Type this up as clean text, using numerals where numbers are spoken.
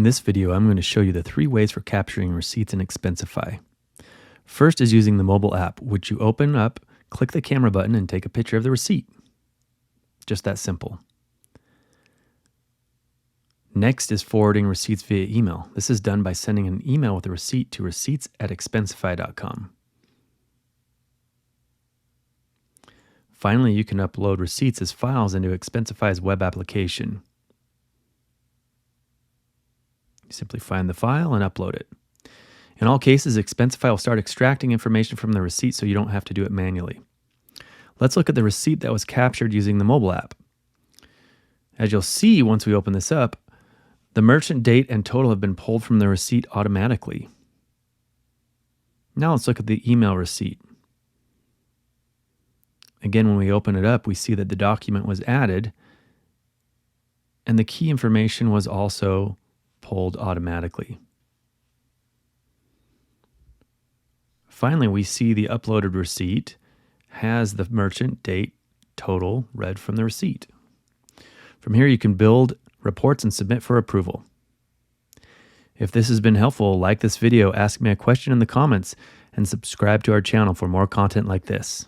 In this video, I'm going to show you the 3 ways for capturing receipts in Expensify. First is using the mobile app, which you open up, click the camera button, and take a picture of the receipt. Just that simple. Next is forwarding receipts via email. This is done by sending an email with a receipt to receipts@expensify.com. Finally, you can upload receipts as files into Expensify's web application. You simply find the file and upload it. In all cases, Expensify will start extracting information from the receipt so you don't have to do it manually. Let's look at the receipt that was captured using the mobile app. As you'll see once we open this up, the merchant date and total have been pulled from the receipt automatically. Now let's look at the email receipt. Again, when we open it up, we see that the document was added and the key information was also pulled automatically. Finally, we see the uploaded receipt has the merchant date total read from the receipt. From here, you can build reports and submit for approval. If this has been helpful, like this video, ask me a question in the comments, and subscribe to our channel for more content like this.